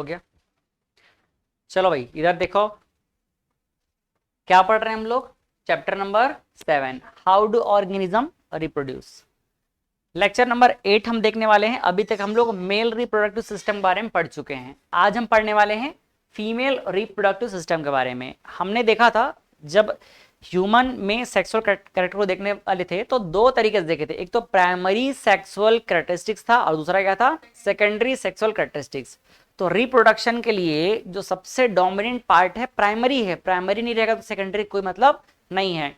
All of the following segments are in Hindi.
हो गया। चलो भाई इधर देखो, क्या पढ़ रहे हैं हम लोग, chapter number 7, how do organism reproduce. Lecture number 8 हम देखने वाले हैं। अभी तक हम लोग मेल रिप्रोडक्टिव सिस्टम के बारे में पढ़ चुके हैं। आज हम पढ़ने वाले हैं फीमेल रिप्रोडक्टिव सिस्टम के बारे में। हमने देखा था जब ह्यूमन में सेक्सुअल कैरेक्टर को देखने वाले थे तो दो तरीके से देखे थे, एक तो प्राइमरी सेक्सुअल कैरेक्टरिस्टिक्स था और दूसरा क्या था, सेकेंडरी सेक्सुअल कैरेक्टरिस्टिक्स। तो रिप्रोडक्शन के लिए जो सबसे डोमिनेंट पार्ट है प्राइमरी है, प्राइमरी नहीं रहेगा तो सेकेंडरी कोई मतलब नहीं है।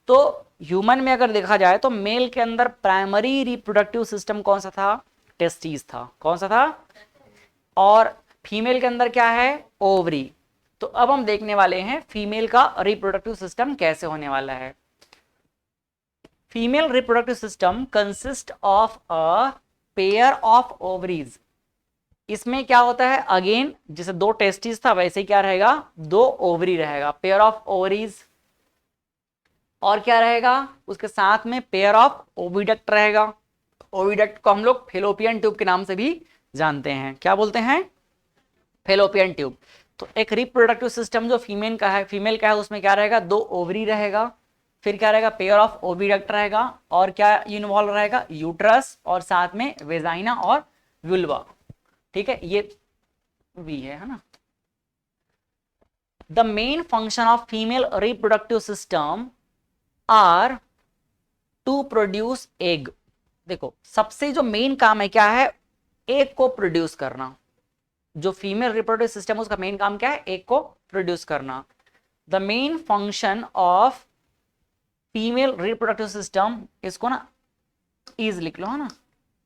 तो ह्यूमन में अगर देखा जाए तो मेल के अंदर प्राइमरी रिप्रोडक्टिव सिस्टम कौन सा था, टेस्टिस था। कौन सा था? और फीमेल के अंदर क्या है, ओवरी। तो अब हम देखने वाले हैं फीमेल का रिप्रोडक्टिव सिस्टम कैसे होने वाला है। Female reproductive system consist of a pair of ovaries. इसमें क्या होता है, अगेन जैसे दो टेस्टिस था वैसे ही क्या रहेगा, दो ओवरी रहेगा, पेयर ऑफ ओवरीज। और क्या रहेगा उसके साथ में, पेयर ऑफ ओविडक्ट रहेगा। ओविडक्ट को हम लोग फेलोपियन ट्यूब के नाम से भी जानते हैं। क्या बोलते हैं? Fallopian tube. तो एक रिप्रोडक्टिव सिस्टम जो फीमेल का है उसमें क्या रहेगा, दो ओवरी रहेगा, फिर क्या रहेगा, पेयर ऑफ ओविडक्ट रहेगा, और क्या इन्वॉल्व रहेगा, यूट्रस, और साथ में वेजाइना और वुल्वा। ठीक है, ये वी है ना। The main function of female reproductive system are to produce egg. देखो सबसे जो मेन काम है क्या है, एग को प्रोड्यूस करना। जो फीमेल रिप्रोडक्टिव सिस्टम उसका मेन काम क्या है, एग को प्रोड्यूस करना। The main function of female reproductive system, इसको ना इज लिख लो है ना,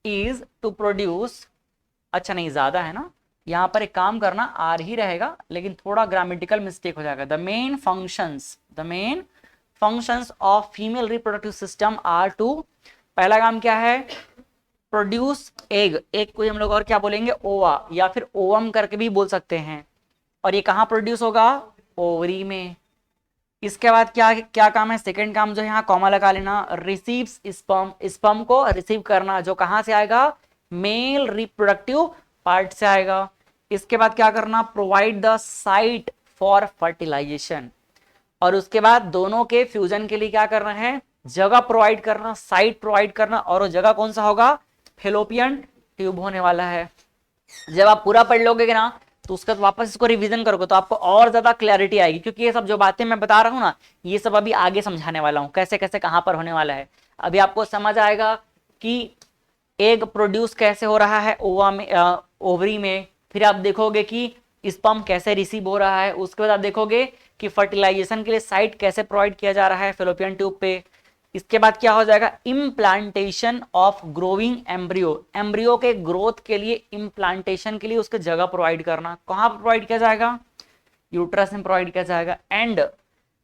इज टू प्रोड्यूस। अच्छा नहीं, ज्यादा है ना, यहां पर एक काम करना, आर ही रहेगा लेकिन थोड़ा ग्रामेटिकल मिस्टेक हो जाएगा। The main functions of female reproductive system are two, पहला काम क्या है, प्रोड्यूस एग। एग को हम लोग और क्या बोलेंगे, ओवा, या फिर ओवम करके भी बोल सकते हैं। और ये कहाँ प्रोड्यूस होगा, ओवरी में। इसके बाद क्या क्या काम है, सेकंड काम जो है यहाँ कॉमा लगा लेना, रिसीव्स स्पर्म, स्पर्म को रिसीव करना, जो कहां से आएगा, मेल रिप्रोडक्टिव पार्ट से आएगा। इसके बाद क्या करना, provide the site for fertilisation. और उसके बाद दोनों के फ्यूजन के लिए क्या करना है, जगह प्रोवाइड करना, साइट प्रोवाइड करना। और वो जगह कौन सा होगा, फेलोपियन ट्यूब होने वाला है। जब आप पूरा पढ़ लोगे ना तो उसका वापस इसको रिवीजन करोगे तो आपको और ज्यादा क्लैरिटी आएगी, क्योंकि ये सब जो बातें मैं बता रहा हूँ ना, ये सब अभी आगे समझाने वाला हूँ, कैसे कैसे कहां पर होने वाला है। अभी आपको समझ आएगा कि एग प्रोड्यूस कैसे हो रहा है ओवा में, ओवरी में। फिर आप देखोगे कि स्पर्म कैसे रिसीव हो रहा है। उसके बाद आप देखोगे कि फर्टिलाइजेशन के लिए साइट कैसे प्रोवाइड किया जा रहा है फेलोपियन ट्यूब पे। इसके बाद क्या हो जाएगा, implantation of growing embryo. Embryo के ग्रोथ के लिए, इम्प्लांटेशन के लिए उसके जगह प्रोवाइड करना। कहाँ प्रोवाइड किया जाएगा, यूट्रस में प्रोवाइड किया जाएगा। एंड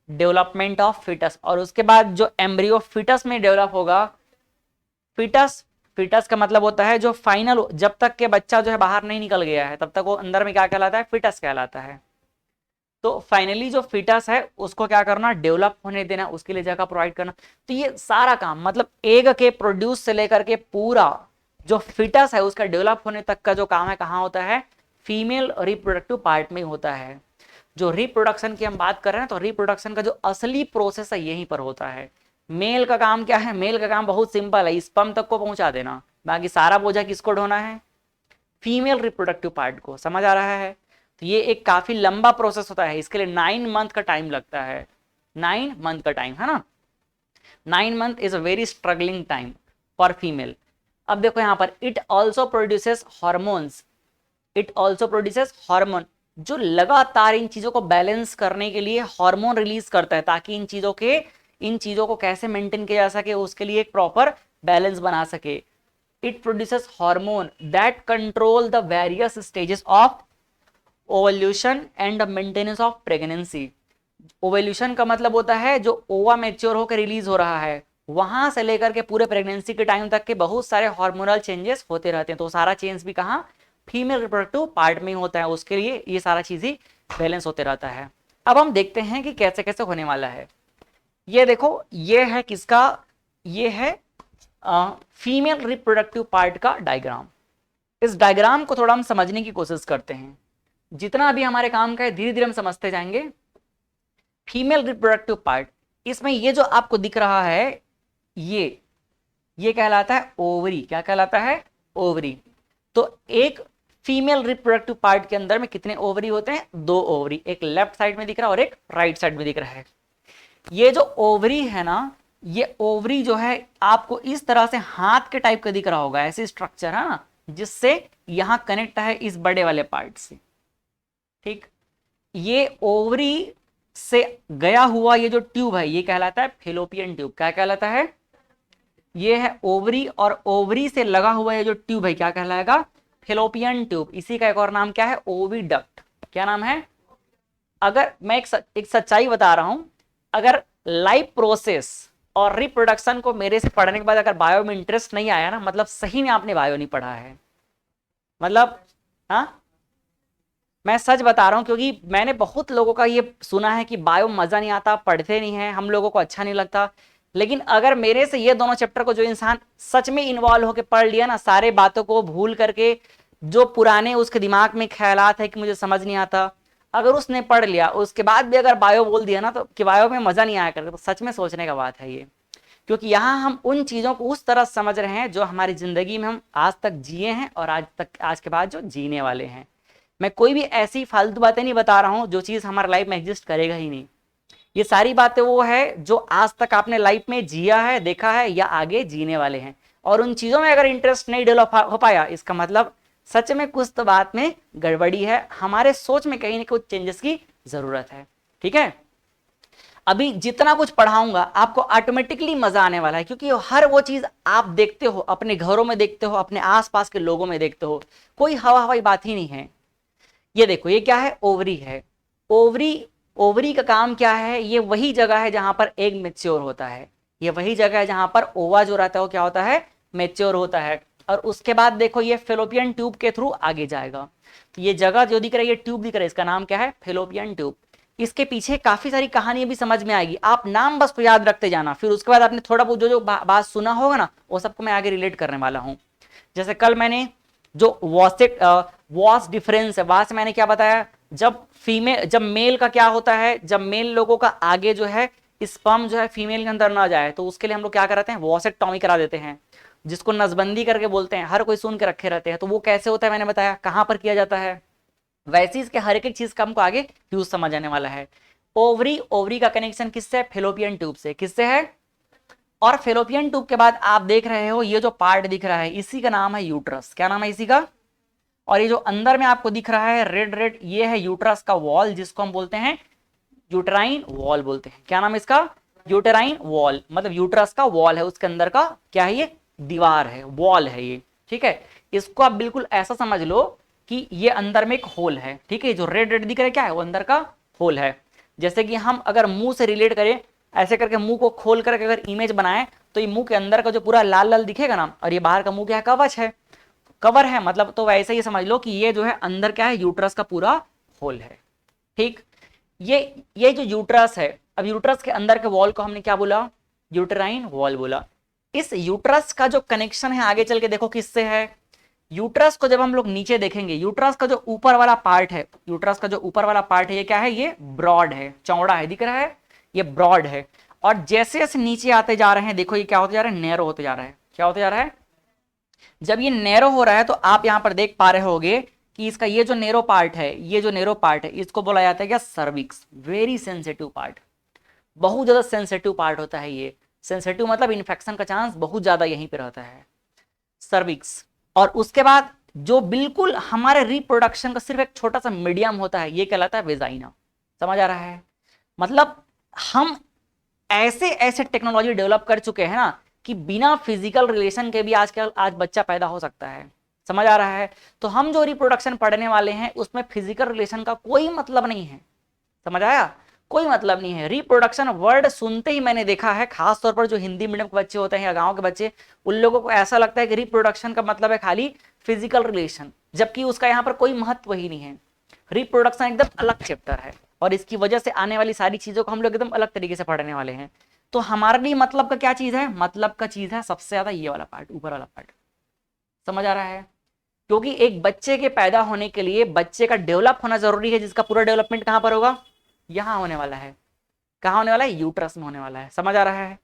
डेवलपमेंट ऑफ फिटस, और उसके बाद जो एम्ब्रियो फिटस में डेवलप होगा, फिटस का मतलब होता है जो फाइनल, जब तक के बच्चा जो है बाहर नहीं निकल गया है तब तक वो अंदर में क्या कहलाता है, फिटस कहलाता है। तो फाइनली जो फिटस है उसको क्या करना, डेवलप होने देना, उसके लिए जगह प्रोवाइड करना। तो ये सारा काम मतलब एग के प्रोड्यूस से लेकर के पूरा जो फिटस है उसका डेवलप होने तक का जो काम है कहाँ होता है, फीमेल रिप्रोडक्टिव पार्ट में होता है। जो रिप्रोडक्शन की हम बात कर रहे हैं तो रिप्रोडक्शन का जो असली प्रोसेस है यहीं पर होता है। मेल का काम क्या है, मेल का काम बहुत सिंपल है, स्पर्म तक को पहुंचा देना, बाकी सारा बोझा किसको ढोना है, फीमेल रिप्रोडक्टिव पार्ट को। समझ आ रहा है? तो ये एक काफी लंबा प्रोसेस होता है, इसके लिए 9 मंथ का टाइम लगता है। 9 मंथ का टाइम है ना, 9 month is a very struggling time for female. अब देखो यहाँ पर, it also produces hormones, it also produces hormone, जो लगातार इन चीजों को बैलेंस करने के लिए हार्मोन रिलीज करता है, ताकि इन चीजों को कैसे मेंटेन किया जा सके, उसके लिए एक प्रॉपर बैलेंस बना सके। It produces hormone that control the various stages of ovulation and maintenance of pregnancy. Ovulation का मतलब होता है जो ओवा मैच्योर होकर रिलीज हो रहा है, वहां से लेकर के पूरे प्रेगनेंसी के टाइम तक के बहुत सारे हार्मोनल चेंजेस होते रहते हैं। तो सारा चेंज भी कहाँ, फीमेल रिप्रोडक्टिव पार्ट में होता है, उसके लिए ये सारा चीज ही बैलेंस होते रहता है। अब हम देखते हैं कि कैसे कैसे होने वाला है। ये देखो, ये है किसका, ये है फीमेल रिप्रोडक्टिव पार्ट का डायग्राम। इस डायग्राम को थोड़ा हम समझने की कोशिश करते हैं। जितना अभी हमारे काम का है धीरे धीरे हम समझते जाएंगे। फीमेल रिप्रोडक्टिव पार्ट, इसमें ये जो आपको दिख रहा है ये कहलाता है ओवरी। क्या कहलाता है? ओवरी। तो एक फीमेल रिप्रोडक्टिव पार्ट के अंदर में कितने ओवरी होते हैं? 2 ओवरी, एक लेफ्ट साइड में दिख रहा है और एक राइट साइड में दिख रहा है। ये जो ओवरी है ना, ये ओवरी जो है आपको इस तरह से हाथ के टाइप का दिख रहा होगा, ऐसे स्ट्रक्चर है ना, जिससे यहां कनेक्ट है इस बड़े वाले पार्ट से। ठीक, ये ओवरी से गया हुआ ये जो ट्यूब है ये कहलाता है फेलोपियन ट्यूब। क्या कहलाता है? ये है ओवरी, और ओवरी से लगा हुआ ये जो ट्यूब है क्या कहलाएगा? Fallopian tube. इसी का एक और नाम क्या है? ओविडक्ट। क्या नाम है? अगर मैं एक सच्चाई बता रहा हूं, अगर लाइफ प्रोसेस और रिप्रोडक्शन को मेरे से पढ़ने के बाद अगर बायो में इंटरेस्ट नहीं आया ना, मतलब सही में आपने बायो नहीं पढ़ा है। मतलब हाँ, मैं सच बता रहा हूं, क्योंकि मैंने बहुत लोगों का ये सुना है कि बायो मजा नहीं आता, पढ़ते नहीं है, हम लोगों को अच्छा नहीं लगता। लेकिन अगर मेरे से ये दोनों चैप्टर को जो इंसान सच में इन्वॉल्व होकर पढ़ लिया ना, सारे बातों को भूल करके, जो पुराने उसके दिमाग में ख्यालात है कि मुझे समझ नहीं आता, अगर उसने पढ़ लिया उसके बाद भी अगर बायो बोल दिया ना तो कि बायो में मजा नहीं आया करता, तो सच में सोचने का बात है ये। क्योंकि यहाँ हम उन चीजों को उस तरह समझ रहे हैं जो हमारी जिंदगी में हम आज तक जिए हैं और आज के बाद जो जीने वाले हैं। मैं कोई भी ऐसी फालतू बातें नहीं बता रहा हूं जो चीज हमारे लाइफ में एग्जिस्ट करेगा ही नहीं। ये सारी बातें वो है जो आज तक आपने लाइफ में जिया है, देखा है या आगे जीने वाले हैं। और उन चीजों में अगर इंटरेस्ट नहीं डेवलप हो पाया, इसका मतलब सच में कुछ तो बात में गड़बड़ी है, हमारे सोच में कहीं ना कुछ चेंजेस की जरूरत है। ठीक है, अभी जितना कुछ पढ़ाऊंगा आपको ऑटोमेटिकली मजा आने वाला है, क्योंकि हर वो चीज आप देखते हो, अपने घरों में देखते हो, अपने आसपास के लोगों में देखते हो, कोई हवा हवाई बात ही नहीं है। ये देखो, ये क्या है? ओवरी है। ओवरी, ओवरी का काम क्या है? ये वही जगह है जहां पर एग मेच्योर होता है, ये वही जगह है जहां पर ओवा जो रहता है वो क्या होता है? मेच्योर होता है। और उसके बाद देखो ये फेलोपियन ट्यूब के थ्रू आगे जाएगा। तो ये जगह जो दिख रही है, ट्यूब दिख रहा है, इसका नाम क्या है? Fallopian tube. इसके पीछे काफी सारी कहानियां भी समझ में आएगी, आप नाम बस तो याद रखते जाना, फिर उसके बाद आपने थोड़ा बहुत जो बात सुना होगा ना, वो सबको मैं आगे रिलेट करने वाला हूं। जैसे कल मैंने जो वॉस डिफरेंस है, वहां से मैंने क्या बताया, जब मेल का क्या होता है, जब मेल लोगों का आगे जो है स्पर्म जो है फीमेल के अंदर ना जाए, तो उसके लिए हम लोग क्या कराते हैं? वॉसेक्टॉमी करा देते हैं, जिसको नसबंदी करके बोलते हैं। हर कोई सुन के रखे रहते हैं, तो वो कैसे होता है मैंने बताया, कहां पर किया जाता है। वैसे इसके हर एक चीज का हमको आगे यूज समझ आने वाला है। ओवरी, ओवरी का कनेक्शन किससे? फेलोपियन ट्यूब से। किससे है? और फेलोपियन ट्यूब के बाद आप देख रहे हो ये जो पार्ट दिख रहा है, इसी का नाम है यूट्रस। क्या नाम है इसी का? और ये जो अंदर में आपको दिख रहा है रेड रेड, ये है यूट्रस का वॉल, जिसको हम बोलते हैं यूटेराइन वॉल बोलते हैं। क्या नाम है इसका? Uterine wall. मतलब यूट्रस का वॉल है, उसके अंदर का क्या है? ये दीवार है, वॉल है ये। ठीक है, इसको आप बिल्कुल ऐसा समझ लो कि ये अंदर में एक होल है। ठीक है, जो रेड रेड दिख रहा है क्या है? वो अंदर का होल है। जैसे कि हम अगर मुंह से रिलेट करें, ऐसे करके मुंह को खोल करके अगर इमेज बनाए, तो ये मुंह के अंदर का जो पूरा लाल लाल दिखेगा ना, और ये बाहर का मुंह क्या है? कवच है, कवर है मतलब। तो वैसे ही समझ लो कि ये जो है अंदर क्या है? यूट्रस का पूरा होल है। ठीक, ये जो यूट्रस है, अब यूट्रस के अंदर के वॉल को हमने क्या बोला? यूटेराइन वॉल बोला। इस यूट्रस का जो कनेक्शन है आगे चल के देखो किससे है। यूट्रस को जब हम लोग नीचे देखेंगे, यूट्रस का जो ऊपर वाला पार्ट है, यूट्रस का जो ऊपर वाला पार्ट है, ये क्या है? ये ब्रॉड है, चौड़ा है, दिख रहा है? ये ब्रॉड है। और जैसे जैसे नीचे आते जा रहे हैं, देखो ये क्या होते जा रहा है? नैरो होते जा रहा है। क्या होते जा रहा है? जब ये नैरो हो रहा है तो आप यहां पर देख पा रहे होगे कि इसका ये जो नैरो पार्ट है, ये जो नैरो पार्ट है, इसको बोला जाता है क्या? सर्विक्स। वेरी सेंसिटिव पार्ट, बहुत ज्यादा सेंसिटिव पार्ट होता है ये। सेंसिटिव मतलब इन्फेक्शन का चांस बहुत ज्यादा यहीं पे रहता है, सर्विक्स। और उसके बाद जो बिल्कुल हमारे रिप्रोडक्शन का सिर्फ एक छोटा सा मीडियम होता है, ये कहलाता है वेजाइना। समझ आ रहा है? मतलब हम ऐसे ऐसे टेक्नोलॉजी डेवलप कर चुके हैं ना कि बिना फिजिकल रिलेशन के भी आजकल आज बच्चा पैदा हो सकता है। समझ आ रहा है? तो हम जो रिप्रोडक्शन पढ़ने वाले हैं उसमें फिजिकल रिलेशन का कोई मतलब नहीं है। समझ आया? कोई मतलब नहीं है। रिप्रोडक्शन वर्ड सुनते ही मैंने देखा है, खास तौर पर जो हिंदी मीडियम के बच्चे होते हैं या गांव के बच्चे, उन लोगों को ऐसा लगता है कि रिप्रोडक्शन का मतलब है खाली फिजिकल रिलेशन, जबकि उसका यहाँ पर कोई महत्व ही नहीं है। रिप्रोडक्शन एकदम अलग चैप्टर है, और इसकी वजह से आने वाली सारी चीजों को हम लोग एकदम अलग तरीके से पढ़ने वाले हैं। तो हमारे लिए मतलब का क्या चीज है? मतलब का चीज है सबसे ज्यादा ये वाला पार्ट, ऊपर वाला पार्ट। समझ आ रहा है? क्योंकि एक बच्चे के पैदा होने के लिए बच्चे का डेवलप होना जरूरी है, जिसका पूरा डेवलपमेंट कहां पर होगा, यहां होने वाला है। कहां होने वाला है, यूट्रस में होने वाला है। समझ आ रहा है?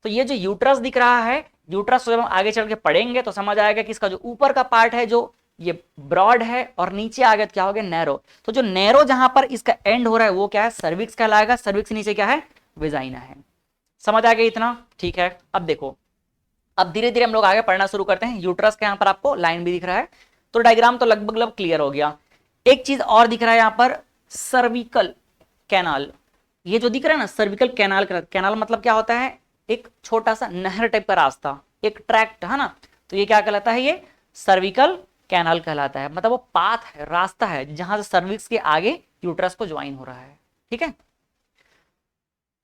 तो ये जो यूट्रस दिख रहा है, यूट्रस जब हम आगे चल के पढ़ेंगे तो समझ आएगा कि इसका जो ऊपर का पार्ट है जो ये ब्रॉड है और नीचे आ गया तो क्या हो गया, नैरो। तो जो नैरो जहां पर इसका एंड हो रहा है वो क्या है, सर्विक्स कहलाएगा। सर्विक्स नीचे क्या है, वेजाइना है। समझ आ गया इतना? ठीक है। अब देखो, अब धीरे धीरे हम लोग आगे पढ़ना शुरू करते हैं। यूट्रस के यहाँ पर आपको लाइन भी दिख रहा है, तो डायग्राम तो लगभग क्लियर हो गया। एक चीज और दिख रहा है यहाँ पर, सर्विकल कैनाल। ये जो दिख रहा है ना सर्विकल कैनाल, कैनाल मतलब क्या होता है, एक छोटा सा नहर टाइप का रास्ता, एक ट्रैक्ट है ना। तो ये क्या कहलाता है, ये सर्विकल कैनाल कहलाता है। मतलब वो पाथ है, रास्ता है जहां से सर्विक्स के आगे यूट्रस को ज्वाइन हो रहा है। ठीक है,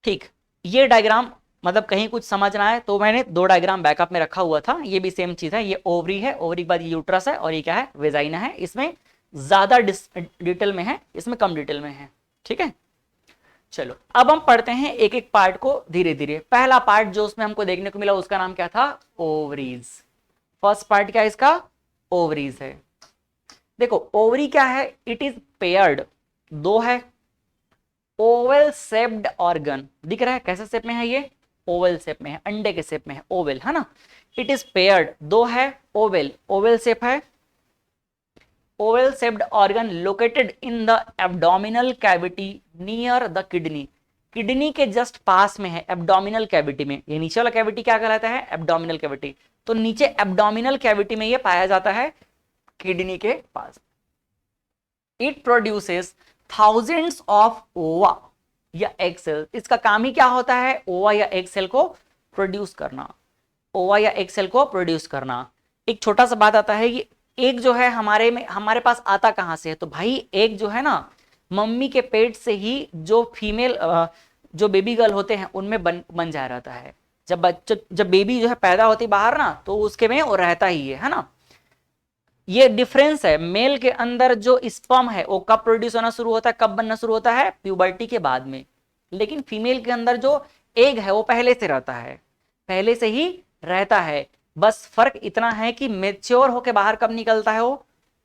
ठीक। ये डायग्राम मतलब कहीं कुछ समझना है तो मैंने दो डायग्राम बैकअप में रखा हुआ था। ये भी सेम चीज है, ये ओवरी है, ओवरी के बाद ये यूट्रस है, और ये क्या है, वेजाइना है। इसमें ज्यादा डिटेल में है, इसमें कम डिटेल में है। ठीक है, चलो अब हम पढ़ते हैं एक एक पार्ट को धीरे धीरे। पहला पार्ट जो उसमें हमको देखने को मिला उसका नाम क्या था, ओवरीज। फर्स्ट पार्ट क्या है इसका, ओवरीज है। देखो ओवरी क्या है, इट इज पेयर्ड, दो है, ओवल शेप्ड ऑर्गन। दिख रहा है कैसे शेप में है, ये ओवल शेप में है, अंडे के शेप में है, ओवल है ना। इट इज पेयर्ड, दो है, ओवल, ओवल शेप है, Oval shaped organ located in the abdominal cavity near the kidney. Kidney के जस्ट पास में है, एब्डोमिनल कैविटी में। ये नीचे वाला कैविटी क्या कहलाता है, एब्डोमिनल कैविटी। तो नीचे एब्डोमिनल कैविटी में ये पाया जाता है, किडनी के पास। It produces thousands of ova या एग सेल। इसका काम ही क्या होता है, ओवा या एग सेल को प्रोड्यूस करना, ओवा या एग सेल को प्रोड्यूस करना। एक छोटा सा बात आता है कि एग जो है हमारे पास आता कहां से है, तो भाई एग जो है ना मम्मी के पेट से ही जो फीमेल जो बेबी गर्ल होते हैं उनमें बन जा रहता है। जब बेबी जो है पैदा होती बाहर ना, तो उसके में वो रहता ही है ना। ये डिफरेंस है, मेल के अंदर जो स्पर्म है वो कब प्रोड्यूस होना शुरू होता है, कब बनना शुरू होता है, प्यूबर्टी के बाद में। लेकिन फीमेल के अंदर जो एग है वो पहले से रहता है, पहले से ही रहता है। बस फर्क इतना है कि मेच्योर होके बाहर कब निकलता है, वो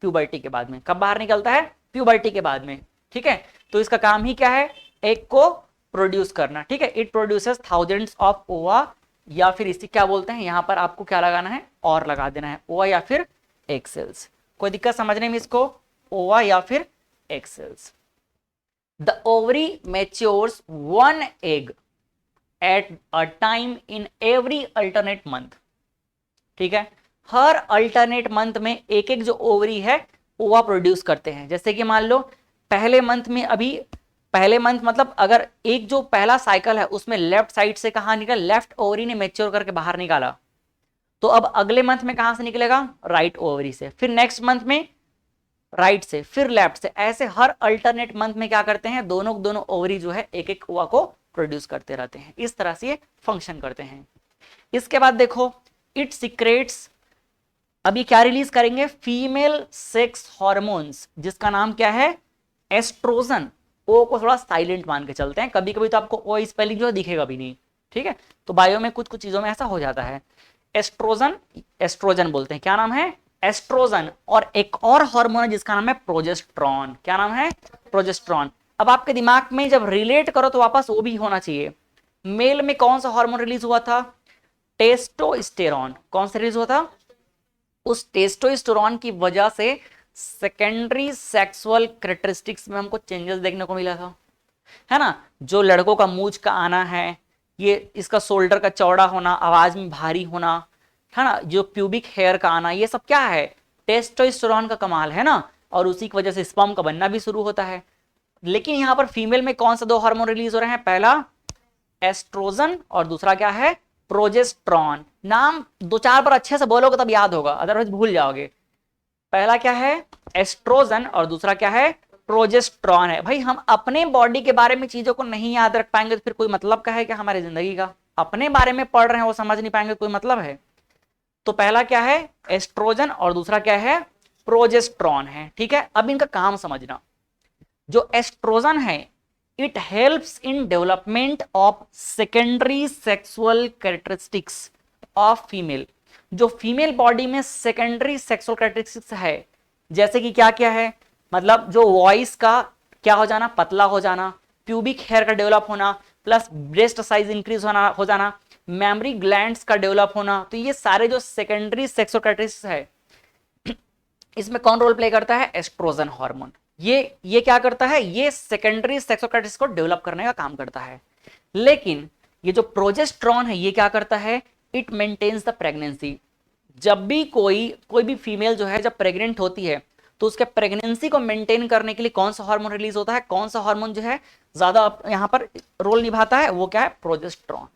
प्यूबर्टी के बाद में। कब बाहर निकलता है, प्यूबर्टी के बाद में। ठीक है, तो इसका काम ही क्या है, एग को प्रोड्यूस करना। ठीक है, it produces thousands of ova, या फिर इसे क्या बोलते हैं, यहां पर आपको क्या लगाना है, और लगा देना है, ओवा या फिर एग सेल्स। कोई दिक्कत समझने में इसको, ओवा या फिर egg cells. The ovary matures one egg at a time in every alternate month. ठीक है, हर अल्टरनेट मंथ में एक एक जो ओवरी है ओवा प्रोड्यूस करते हैं। जैसे कि मान लो पहले मंथ में, अभी पहले मंथ मतलब अगर एक जो पहला साइकिल है उसमें लेफ्ट साइड से कहां निकल, लेफ्ट ओवरी ने मैच्योर करके बाहर निकाला, तो अब अगले मंथ में कहां से निकलेगा, राइट ओवरी से। फिर नेक्स्ट मंथ में राइट से, फिर लेफ्ट से। ऐसे हर अल्टरनेट मंथ में क्या करते हैं, दोनों दोनों ओवरी जो है एक एक ओवा को प्रोड्यूस करते रहते हैं। इस तरह से ये फंक्शन करते हैं। इसके बाद देखो, इट सीक्रेट्स, अभी क्या रिलीज करेंगे, फीमेल सेक्स हॉर्मोन्स, जिसका नाम क्या है, एस्ट्रोजन। ओ को थोड़ा साइलेंट मान के चलते हैं, कभी कभी तो आपको ओ स्पेलिंग जो है दिखेगा भी नहीं। ठीक है, तो बायो में कुछ कुछ चीजों में ऐसा हो जाता है। एस्ट्रोजन, एस्ट्रोजन बोलते हैं, क्या नाम है, एस्ट्रोजन। और एक और हार्मोन है जिसका नाम है प्रोजेस्ट्रॉन। क्या नाम है, प्रोजेस्ट्रॉन। अब आपके दिमाग में जब रिलेट करो तो वापस वो भी होना चाहिए। मेल में कौन सा हार्मोन रिलीज हुआ था, टेस्टोस्टेरॉन। कौन सा रिलीज हुआ था, उस टेस्टोस्टेरॉन की वजह से सेकेंडरी सेक्सुअल कैरेक्टरिस्टिक्स में हमको चेंजेस देखने को मिला था, है ना। जो लड़कों का मूंछ का आना है, ये इसका शोल्डर का चौड़ा होना, आवाज में भारी होना, है ना, जो प्यूबिक हेयर का आना, ये सब क्या है, टेस्टोस्टेरॉन का कमाल है ना। और उसी की वजह से स्पर्म का बनना भी शुरू होता है। लेकिन यहां पर फीमेल में कौन सा दो हार्मोन रिलीज हो रहे हैं, पहला एस्ट्रोजन और दूसरा क्या है, प्रोजेस्ट्रॉन। नाम दो चार बार अच्छे से बोलोगे तब याद होगा, अदरवाइज भूल जाओगे। पहला क्या है, एस्ट्रोजन, और दूसरा क्या है, प्रोजेस्ट्रॉन है। भाई हम अपने बॉडी के बारे में चीजों को नहीं याद रख पाएंगे तो फिर कोई मतलब का है क्या हमारी जिंदगी का। अपने बारे में पढ़ रहे हैं वो समझ नहीं पाएंगे, कोई मतलब है। तो पहला क्या है, एस्ट्रोजन, और दूसरा क्या है, प्रोजेस्ट्रॉन है। ठीक है, अब इनका काम समझना। जो एस्ट्रोजन है, it helps in development of secondary sexual characteristics of female. जो फीमेल बॉडी में सेकेंडरी सेक्सुअल कैरेक्टरिस्टिक्स है, जैसे कि क्या क्या है, मतलब जो वॉइस का क्या हो जाना, पतला हो जाना, प्यूबिक हेयर का डेवलप होना, प्लस ब्रेस्ट साइज इंक्रीज हो जाना, मेमोरी ग्लैंड्स का डेवलप होना, तो ये सारे जो सेकेंडरी सेक्सुअल कैरेक्टरिस्टिक्स है, इसमें कौन रोल प्ले करता है, एस्ट्रोजन हार्मोन। ये क्या करता है, ये सेकेंडरी सेक्सुअल कैरेक्टरिस्टिक्स को डेवलप करने का काम करता है। लेकिन ये जो प्रोजेस्टेरॉन है ये क्या करता है, इट मेंटेन्स द प्रेगनेंसी। जब भी कोई भी फीमेल जो है जब प्रेग्नेंट होती है तो उसके प्रेगनेंसी को मेंटेन करने के लिए कौन सा हार्मोन रिलीज होता है, कौन सा हार्मोन जो है ज्यादा यहां पर रोल निभाता है, वो क्या है, प्रोजेस्टेरॉन।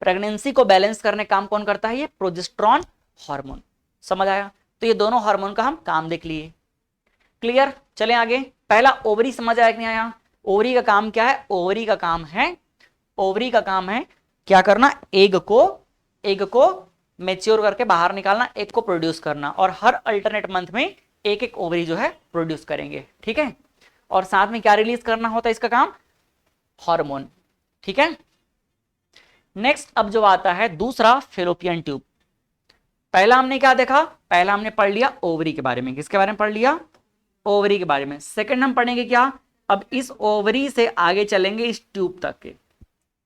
प्रेगनेंसी को बैलेंस करने काम कौन करता है, ये प्रोजेस्टेरॉन हार्मोन। समझ आया? तो ये दोनों हार्मोन का हम काम देख लिए। क्लियर? चलें आगे। पहला ओवरी समझ आया कि नहीं आया? ओवरी का काम क्या है, ओवरी का काम है क्या करना, एग को मैच्योर करके बाहर निकालना, एग को प्रोड्यूस करना, और हर अल्टरनेट मंथ में एक एक ओवरी जो है प्रोड्यूस करेंगे। ठीक है? और साथ में क्या रिलीज करना होता है इसका काम, हार्मोन। ठीक है? नेक्स्ट अब जो आता है दूसरा, फेलोपियन ट्यूब। पहला हमने क्या देखा, पहला हमने पढ़ लिया ओवरी के बारे में। किसके बारे में पढ़ लिया, ओवरी के बारे में। सेकंड हम पढ़ेंगे क्या, अब इस ओवरी से आगे चलेंगे इस ट्यूब तक के,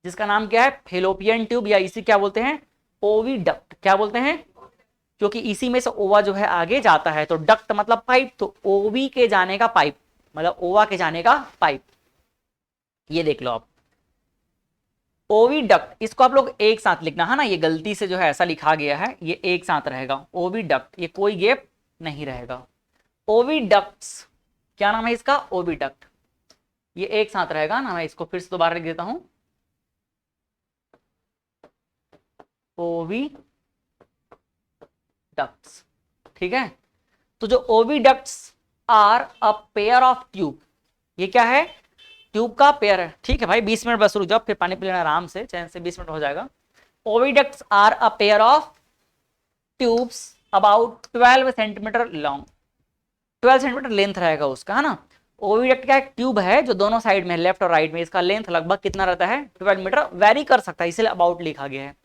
जिसका नाम क्या है, फेलोपियन ट्यूब, या इसी क्या बोलते हैं, ओविडक्ट। क्या बोलते हैं, क्योंकि इसी में से ओवा जो है आगे जाता है, तो डक्ट मतलब पाइप, तो ओवी के जाने का पाइप मतलब ओवा के जाने का पाइप। ये देख लो आप, ओविडक्ट, इसको आप लोग एक साथ लिखना है ना, ये गलती से जो है ऐसा लिखा गया है, ये एक साथ रहेगा ओविडक्ट, ये कोई गैप नहीं रहेगा। ओविडक्ट्स, क्या नाम है इसका, ओविडक्ट, ये एक साथ रहेगा ना। मैं इसको फिर से दोबारा लिख देता हूं, ओविडक्ट्स। ठीक है? तो जो oviducts are a pair of tube, ये क्या है, ट्यूब का पेयर है। ठीक है भाई, 20 मिनट बस रुक जाओ, फिर पानी पी लेना आराम से, चैन से, 20 मिनट हो जाएगा। Oviducts are a pair of tubes about 12 centimetre long, 12 centimetre length रहेगा उसका, है ना। ओविडक्ट का एक ट्यूब है जो दोनों साइड में, लेफ्ट और राइट में, इसका लेंथ लगभग कितना रहता है, 12 मीटर, वेरी कर सकता है, इसलिए अबाउट लिखा गया है,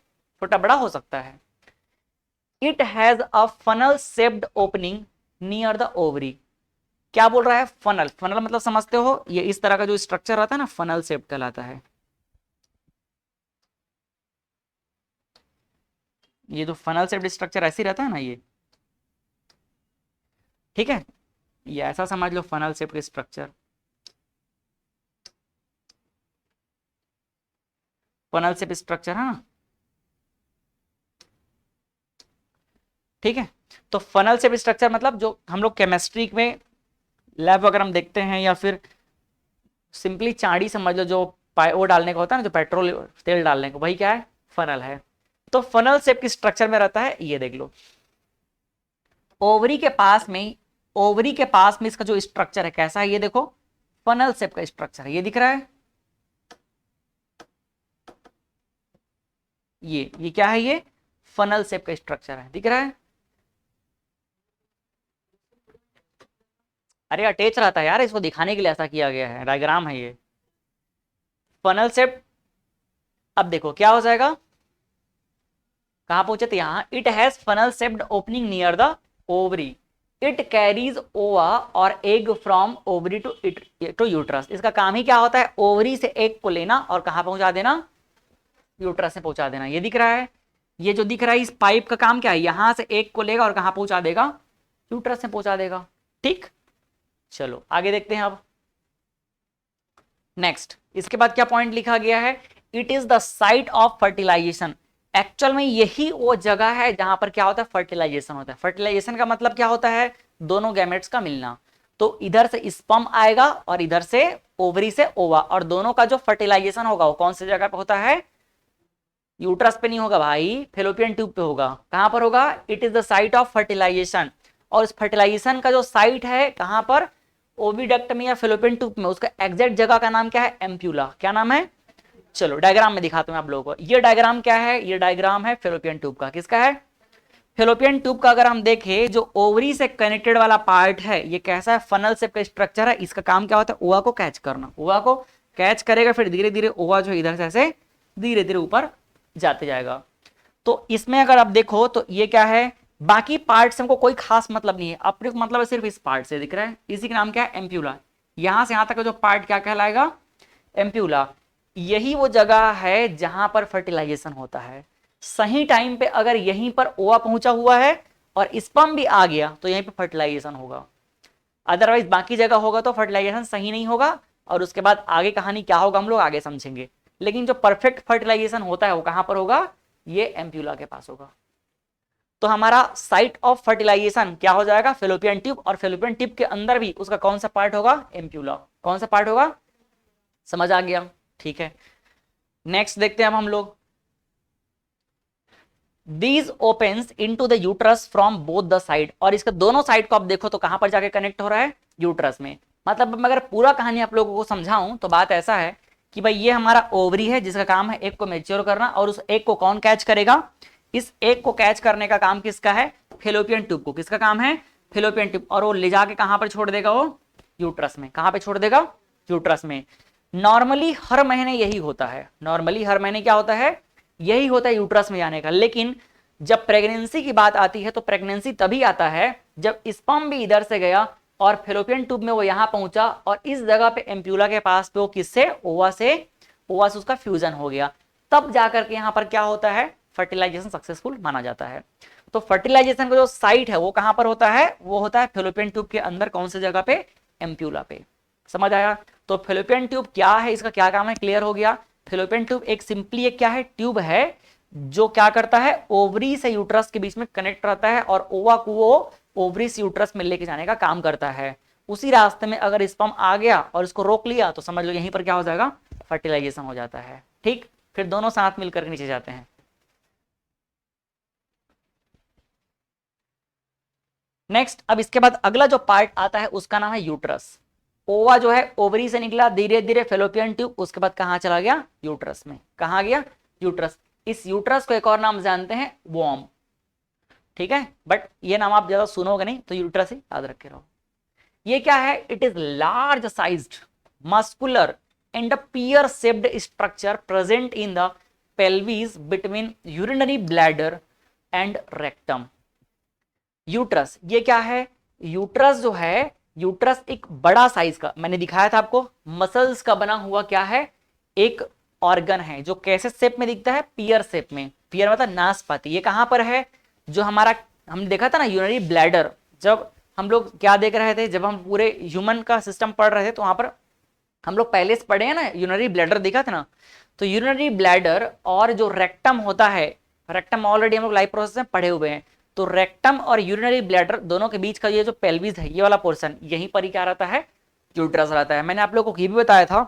छोटा बड़ा हो सकता है। It has a funnel shaped opening near the ovary. क्या बोल रहा है, फनल, फनल मतलब समझते हो, ये इस तरह का जो स्ट्रक्चर रहता है ना, फनल शेप कहलाता है। ये जो फनल शेप्ड स्ट्रक्चर ऐसे रहता है ना ये, ठीक है, ये ऐसा समझ लो, funnel shaped structure, funnel shape structure है ना। ठीक है? तो फनल शेप स्ट्रक्चर मतलब जो हम लोग केमिस्ट्री में लैब वगैरह हम देखते हैं, या फिर सिंपली चाड़ी समझ लो, जो वो डालने का होता है ना, जो पेट्रोल तेल डालने का, वही क्या है, फनल है। तो फनल शेप की स्ट्रक्चर में रहता है, ये देख लो, ओवरी के पास में, ओवरी के पास में इसका जो स्ट्रक्चर है कैसा है, ये देखो, फनल शेप का स्ट्रक्चर है, ये दिख रहा है, ये क्या है, ये फनल शेप का स्ट्रक्चर है, दिख रहा है। अरे अटैच रहता है यार, इसको दिखाने के लिए ऐसा किया गया है, डायग्राम है ये, फनल शेप। अब देखो क्या हो जाएगा, कहां पहुंचे थे, यहां, it has funnel shaped opening near the ovary, it carries ova or egg from ovary to uterus. इसका काम ही क्या होता है, ओवरी से एग को लेना और कहां पहुंचा देना, यूट्रस में पहुंचा देना। ये दिख रहा है, ये जो दिख रहा है, इस पाइप का काम क्या है, यहां से एग को लेगा और कहां पहुंचा देगा, यूट्रस में पहुंचा देगा। ठीक, चलो आगे देखते हैं अब। नेक्स्ट, इसके बाद क्या पॉइंट लिखा गया है, it is the site of fertilisation. Actual में यही वो जगह है जहां पर क्या होता है, फर्टिलाइजेशन होता है। फर्टिलाइजेशन का मतलब क्या होता है, दोनों गैमेट्स का मिलना। तो इधर से स्पर्म आएगा और इधर से ओवरी से ओवा, और दोनों का जो फर्टिलाइजेशन होगा वो कौन सी जगह पे होता है, यूट्रस पे नहीं होगा भाई, फेलोपियन ट्यूब पे होगा। कहां पर होगा, it is the site of fertilisation. और इस फर्टिलाइजेशन का जो साइट है कहां पर, ओविडक्ट में या फेलोपियन ट्यूब में, उसका एग्जैक्ट जगह का नाम क्या है, एम्प्यूला। क्या नाम है, चलो डायग्राम में दिखाता हूं आप लोगों को। ये डायग्राम क्या है, ये डायग्राम है फेलोपियन ट्यूब का। किसका है, फेलोपियन ट्यूब का। अगर हम देखें, जो ओवरी से कनेक्टेड वाला पार्ट है, ये कैसा है, फनल शेप का स्ट्रक्चर है। इसका काम क्या होता है, ओवा को कैच करना, ओवा को कैच करेगा, फिर धीरे धीरे ओवा जो इधर से ऐसे धीरे धीरे ऊपर जाते जाएगा। तो इसमें अगर आप देखो तो ये क्या है, बाकी पार्ट से हमको कोई खास मतलब नहीं है, अपने को मतलब है सिर्फ इस पार्ट से दिख रहा है, इसी का नाम क्या है, एम्प्यूला। यहां से यहां तक का जो पार्ट क्या कहलाएगा, एम्प्यूला। यही वो जगह है जहां पर फर्टिलाइजेशन होता है। सही टाइम पे अगर यहीं पर ओवा पहुंचा हुआ है और स्पर्म भी आ गया तो यहीं पे फर्टिलाइजेशन होगा, अदरवाइज बाकी जगह होगा तो फर्टिलाइजेशन सही नहीं होगा, और उसके बाद आगे कहानी क्या होगा हम लोग आगे समझेंगे। लेकिन जो परफेक्ट फर्टिलाइजेशन होता है वो कहां पर होगा, ये एम्प्यूला के पास होगा। तो हमारा साइट ऑफ फर्टिलाइजेशन क्या हो जाएगा, फेलोपियन ट्यूब, और फेलोपियन ट्यूब के अंदर भी उसका कौन सा पार्ट होगा, एम्प्यूला। कौन सा पार्ट होगा, समझ आ गया, ठीक है। नेक्स्ट देखते हैं अब हम लोग, these opens into the uterus from both the side, और इसके दोनों साइड को आप देखो तो कहां पर जाके कनेक्ट हो रहा है, यूट्रस में। मतलब अगर पूरा कहानी आप लोगों को समझाऊं तो बात ऐसा है कि भाई ये हमारा ओवरी है जिसका काम है एक को मैच्योर करना, और उस एक को कौन कैच करेगा, इस एक को कैच करने का काम किसका है, फेलोपियन ट्यूब को। किसका काम है, फेलोपियन ट्यूब, और वो ले जाके कहां पर छोड़ देगा, वो यूट्रस में। कहां पर छोड़ देगा, यूट्रस में। नॉर्मली हर महीने यही होता है, नॉर्मली हर महीने क्या होता है, यही होता है यूट्रस में जाने का। लेकिन जब प्रेगनेंसी की बात आती है तो प्रेगनेंसी तभी आता है जब स्पर्म भी इधर से गया और फेलोपियन ट्यूब में वो यहां पहुंचा, और इस जगह पे एम्प्यूला के पास पे वो किससे, ओवा से उसका फ्यूजन हो गया, तब जाकर के यहां पर क्या होता है, फर्टिलाइजेशन सक्सेसफुल माना जाता है। तो फर्टिलाइजेशन का जो साइट है वो कहां पर होता है, वो होता है फेलोपियन ट्यूब के अंदर, कौन सी जगह पे, एम्प्यूला पे। समझ आया। तो फेलोपियन ट्यूब क्या है, इसका क्या काम है, क्लियर हो गया। फेलोपियन ट्यूब एक सिंपली एक क्या है, ट्यूब है जो क्या करता है, ओवरी से यूट्रस के बीच में कनेक्ट रहता है, और ओवा को वो ओवरी से यूट्रस में लेके जाने का काम करता है। उसी रास्ते में अगर स्पर्म आ गया और इसको रोक लिया तो समझ लो यहीं पर क्या हो जाएगा, फर्टिलाइजेशन हो जाता है। ठीक, फिर दोनों साथ मिलकर नीचे जाते हैं। नेक्स्ट, अब इसके बाद अगला जो पार्ट आता है उसका नाम है यूट्रस। ओवा जो है ओवरी से निकला, धीरे धीरे फेलोपियन ट्यूब, उसके बाद कहां चला गया, यूट्रस में। कहां गया, यूट्रस। इस यूट्रस को एक और नाम जानते हैं, वॉर्म। ठीक है, बट ये नाम आप ज्यादा सुनोगे नहीं तो यूट्रस ही याद रखे रहो। ये क्या है, it is large sized muscular and pear shaped structure present in the pelvis between urinary bladder and rectum. Uterus ये क्या है, यूट्रस जो है, यूट्रस एक बड़ा साइज का, मैंने दिखाया था आपको, मसल्स का बना हुआ क्या है, एक ऑर्गन है जो कैसे शेप में दिखता है, पियर शेप में। पियर मतलब नाशपाती। ये कहां पर है, जो हमारा हमने देखा था ना यूरिनरी ब्लैडर, जब हम लोग क्या देख रहे थे, जब हम पूरे ह्यूमन का सिस्टम पढ़ रहे थे तो वहां पर हम लोग पहले से पढ़े हैं ना, यूरिनरी ब्लैडर देखा था ना। तो यूरिनरी ब्लैडर और जो रेक्टम होता है, रेक्टम ऑलरेडी हम लोग लाइफ प्रोसेस में पढ़े हुए हैं। तो रेक्टम और यूरिनरी ब्लैडर दोनों के बीच का ये जो पेल्विस है, ये वाला पोर्शन, यहीं पर ही क्या रहता है, यूट्रस रहता है। मैंने आप लोगों को ये भी बताया था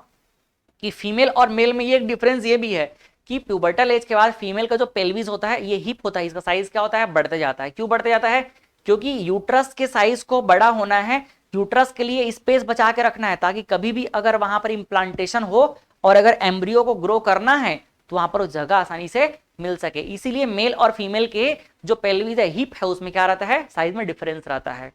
कि फीमेल और मेल में ये एक डिफरेंस ये भी है कि प्यूबर्टल एज के बाद फीमेल का जो पेल्विस होता है ये हिप होता है, इसका साइज क्या होता है, बढ़ते जाता है। क्यों बढ़ते जाता है, क्योंकि यूट्रस के साइज को बड़ा होना है, यूट्रस के लिए स्पेस बचा के रखना है, ताकि कभी भी अगर वहां पर इंप्लांटेशन हो और अगर एम्ब्रियो को ग्रो करना है तो वहां पर वो जगह आसानी से मिल सके। इसीलिए मेल और फीमेल के जो पेल्विस है, हिप है, उसमें क्या रहता है, साइज में डिफरेंस रहता है।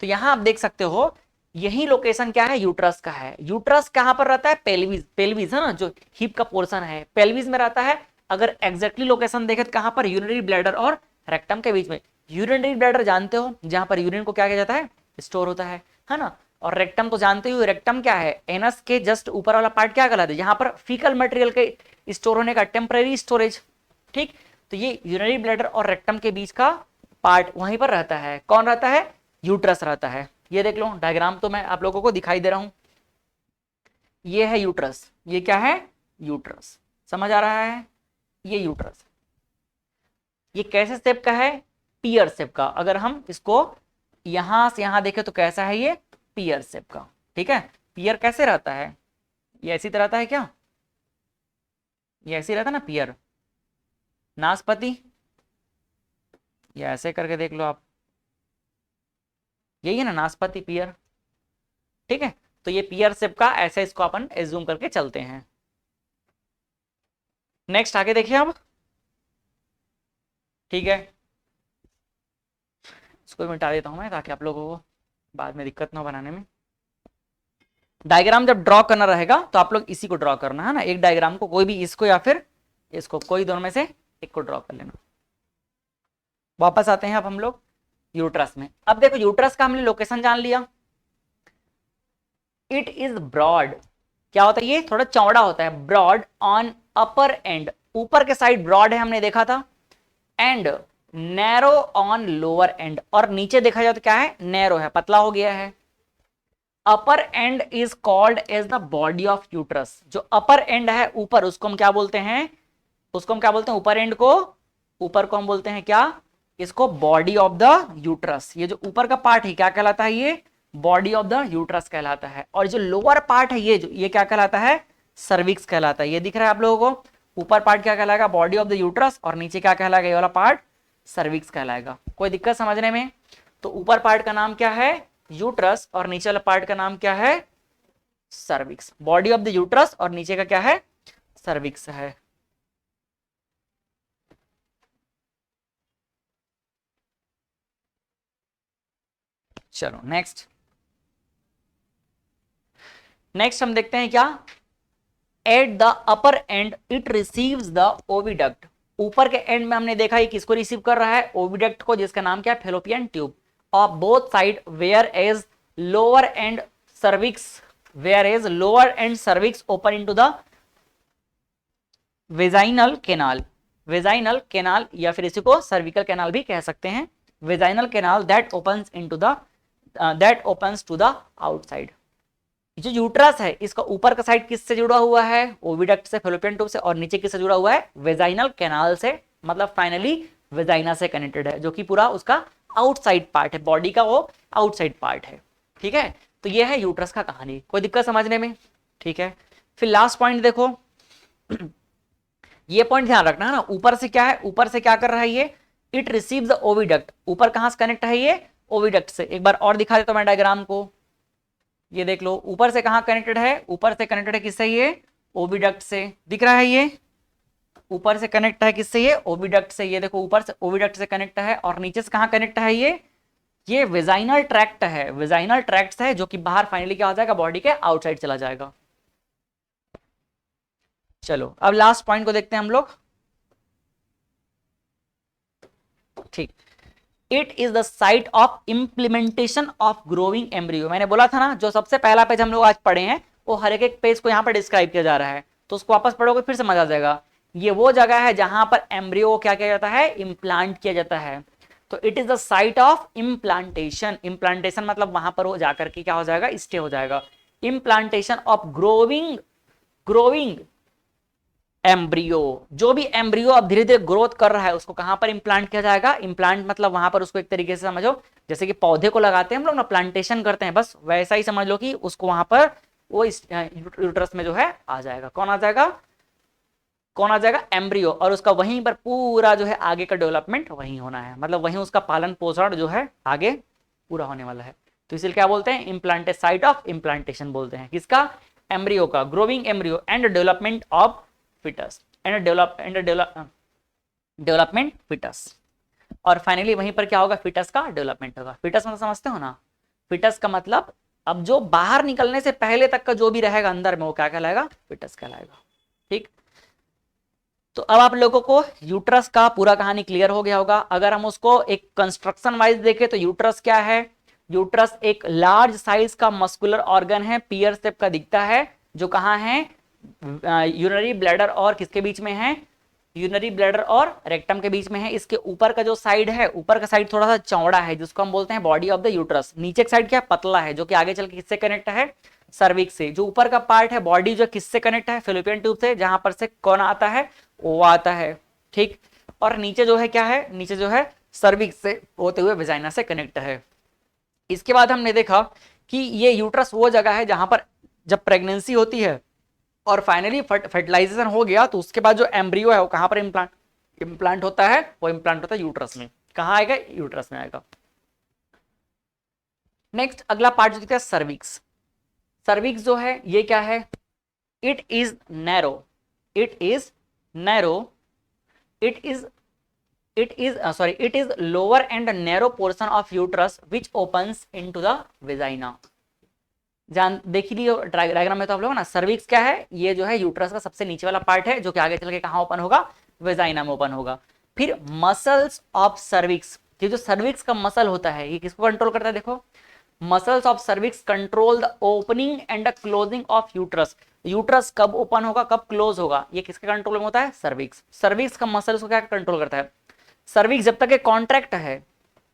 तो यहां आप देख सकते हो यही लोकेशन क्या है, यूट्रस का है। यूट्रस कहां पर रहता है, पेल्विस, पेल्विस है ना, जो हिप का पोर्शन है पेल्विस में रहता है। अगर एग्जैक्टली लोकेशन देखें तो कहां पर, यूरिनरी ब्लैडर और रेक्टम के बीच में। यूरिनरी ब्लैडर जानते हो, जहां पर यूरिन को क्या किया जाता है, स्टोर होता है ना। और रेक्टम तो जानते हो, रेक्टम क्या है, एनस के जस्ट ऊपर वाला पार्ट क्या कहलाता है, जहां पर फीकल मटेरियल के स्टोर होने का टेम्परेरी स्टोरेज। ठीक, तो ये यूरिनरी ब्लैडर और रेक्टम के बीच का पार्ट वहीं पर रहता है। कौन रहता है, यूट्रस रहता है। ये देख लो डायग्राम, तो मैं आप लोगों को दिखाई दे रहा हूं, ये है यूट्रस, ये क्या है, यूट्रस। समझ आ रहा है, ये यूट्रस, ये कैसे शेप का है, पियर शेप का। अगर हम इसको यहां से यहां देखें तो कैसा है, ये पियर शेप का। ठीक है, पियर कैसे रहता है, ये ऐसी तरह रहता है क्या, ये ऐसे रहता है ना पियर, नाशपाती, ये ऐसे करके देख लो आप, यही है ना नाशपाती, पियर। ठीक है, तो ये पियर शेप का, ऐसे इसको अपन एज्यूम करके चलते हैं। नेक्स्ट आगे देखिए अब। ठीक है, इसको मिटा देता हूं मैं ताकि आप लोगों को बाद में दिक्कत ना बनाने में। डायग्राम जब ड्रॉ करना रहेगा तो आप लोग इसी को ड्रॉ करना है ना, एक डायग्राम को, कोई भी इसको या फिर इसको, कोई दोनों में से एक को ड्रॉ कर लेना। वापस आते हैं अब हम लोग यूट्रस में। अब देखो यूट्रस का हमने लोकेशन जान लिया। इट इज ब्रॉड, क्या होता है ये, थोड़ा चौड़ा होता है। ब्रॉड ऑन अपर एंड, ऊपर के साइड ब्रॉड है हमने देखा था, and narrow on lower and, और नीचे देखा जाए तो क्या है, नैरो है, पतला हो गया है। Upper end is called as the body of uterus, जो अपर एंड है ऊपर, उसको हम क्या बोलते हैं, उसको हम क्या बोलते हैं, ऊपर एंड को, ऊपर को हम बोलते हैं क्या, इसको बॉडी ऑफ द यूट्रस। ये जो ऊपर का पार्ट है क्या कहलाता है, ये बॉडी ऑफ द यूट्रस कहलाता है। और जो लोअर पार्ट है ये क्या कहलाता है, सर्विक्स कहलाता है। ये दिख रहा है आप लोगों को, ऊपर पार्ट क्या कहलाएगा, बॉडी ऑफ द यूट्रस, और नीचे क्या कहलाएगा, ये वाला पार्ट सर्विक्स कहलाएगा। कोई दिक्कत समझने में? तो ऊपर पार्ट का नाम क्या है, यूट्रस, और नीचे वाला पार्ट का नाम क्या है, cervix. Body of the uterus और नीचे का क्या है, सर्विक्स है। चलो नेक्स्ट हम देखते हैं क्या, at the upper and it receives the oviduct. ऊपर के एंड में हमने देखा ये किसको रिसीव कर रहा है, ओविडक्ट को, जिसका नाम क्या है, Fallopian tube. Of both side where as lower end cervix, where as lower end cervix open into the vaginal canal. Vaginal canal या फिर इसी को सर्विकल कैनाल भी कह सकते हैं। Vaginal canal that opens into the that opens to the outside. जो यूट्रस है इसका ऊपर का साइड किससे जुड़ा हुआ है, ओविडक्ट से, फेलोपियन ट्यूब से, और नीचे किससे जुड़ा हुआ है, वेजाइनल कैनाल से, मतलब फाइनली वेजाइना से कनेक्टेड है, जो कि पूरा उसका आउटसाइड पार्ट है, बॉडी का वो आउटसाइड पार्ट है। ठीक है, तो ये है यूट्रस का कहानी। कोई दिक्कत समझने में? ठीक है, फिर लास्ट पॉइंट देखो, ये पॉइंट ध्यान रखना है ना, ऊपर से क्या है, ऊपर से क्या कर रहा है ये, इट रिसीव्स द ओविडक्ट। ऊपर कहां से कनेक्ट है ये, ओविडक्ट से। एक बार और दिखा देता हूं मैं डायग्राम को, ये देख लो, ऊपर से कहां कनेक्टेड है, ऊपर से कनेक्टेड है किससे, ये ओविडक्ट से। दिख रहा है ये ऊपर से कनेक्ट है किससे, ये ओविडक्ट से। ये देखो ऊपर से ओविडक्ट से कनेक्ट है, और नीचे से कहां कनेक्ट है ये वेजाइनल ट्रैक्ट है, वेजाइनल ट्रैक्ट है, जो कि बाहर फाइनली क्या हो जाएगा, बॉडी के आउटसाइड चला जाएगा। चलो अब लास्ट पॉइंट को देखते हैं हम लोग। ठीक, it is the site of implementation of growing embryo. मैंने बोला था ना, जो सबसे पहला पेज हम लोग आज पढ़े हैं, वो हर एक पेज को यहाँ पर डिस्क्राइब किया जा रहा है, तो उसको वापस पढ़ोगे फिर समझ आ जाएगा। ये वो जगह है जहां पर एम्ब्रियो को क्या किया जाता है, इम्प्लांट किया जाता है। तो it is the site of implantation. Implantation मतलब वहां पर वो जाकर के क्या हो जाएगा, स्टे हो जाएगा। इम्प्लांटेशन ऑफ ग्रोइंग एम्ब्रियो, जो भी एम्ब्रियो अब धीरे धीरे ग्रोथ कर रहा है, उसको कहां पर इंप्लांट किया जाएगा। इंप्लांट मतलब वहां पर उसको एक तरीके से समझो, जैसे कि पौधे को लगाते हैं हम लोग ना, प्लांटेशन करते हैं, बस वैसा ही समझ लो कि उसको वहां पर वो यूट्रस में जो है आ जाएगा। कौन आ जाएगा, एम्ब्रियो। और उसका वहीं पर पूरा जो है आगे का डेवलपमेंट वहीं होना है, मतलब वहीं उसका पालन पोषण जो है आगे पूरा होने वाला है। तो इसलिए क्या बोलते हैं, इम्प्लांटेड साइट ऑफ इम्प्लांटेशन बोलते हैं। किसका, एम्ब्रियो का, growing embryo and development of foetus, and development foetus. और फाइनली वहीं पर क्या होगा, फिटस का डेवलपमेंट होगा। फिटस मतलब समझते हो ना, फिटस का मतलब अब जो बाहर निकलने से पहले तक का जो भी रहेगा अंदर में, वो क्या कहलाएगा, फिटस कहलाएगा। ठीक, तो अब आप लोगों को यूट्रस का पूरा कहानी क्लियर हो गया होगा। अगर हम उसको एक कंस्ट्रक्शन वाइज देखें तो यूट्रस क्या है, यूट्रस एक लार्ज साइज का मस्कुलर ऑर्गन है, पियर शेप का दिखता है, जो कहाँ है, यूरिनरी ब्लैडर और किसके बीच में है, यूरिनरी ब्लैडर और रेक्टम के बीच में है। इसके ऊपर का जो साइड है, ऊपर का साइड थोड़ा सा चौड़ा है, जिसको हम बोलते हैं बॉडी ऑफ द यूट्रस। नीचे का साइड क्या पतला है, जो कि आगे चल के किससे कनेक्ट है, सर्विक्स से। जो ऊपर का पार्ट है बॉडी, जो किससे कनेक्ट है, फेलोपियन ट्यूब से, जहां पर से कौन आता है, वो आता है। ठीक, और नीचे जो है क्या है, नीचे जो है सर्विक्स से होते हुए वेजाइना से कनेक्ट है। इसके बाद हमने देखा कि ये यूट्रस वो जगह है जहां पर जब प्रेगनेंसी होती है और फाइनली फर्टिलाइजेशन हो गया, तो उसके बाद जो एम्ब्रियो है वो कहां पर इम्प्लांट होता है, वो इम्प्लांट होता है यूट्रस में। कहां आएगा, यूट्रस में आएगा। नेक्स्ट अगला पार्ट जो दिखता है सर्विक्स। सर्विक्स जो है ये क्या है, it is narrow, it is lower and narrow portion of uterus which opens into the vagina। जान देखी ली डायग्राम में तो आप लोग ना, सर्विक्स क्या है, ये जो है यूट्रस का सबसे नीचे वाला पार्ट है, जो कि आगे चल के कहां ओपन होगा, वेजाइना में ओपन होगा। फिर मसल्स ऑफ सर्विक्स, ये जो सर्विक्स का मसल होता है ये किसको कंट्रोल करता है, देखो muscles of cervix control the opening and the closing of uterus. Uterus कब ओपन होगा कब क्लोज होगा ये किसके कंट्रोल में होता है, सर्विक्स। सर्विक्स का मसल को क्या कंट्रोल करता है, सर्विक्स जब तक कॉन्ट्रैक्ट है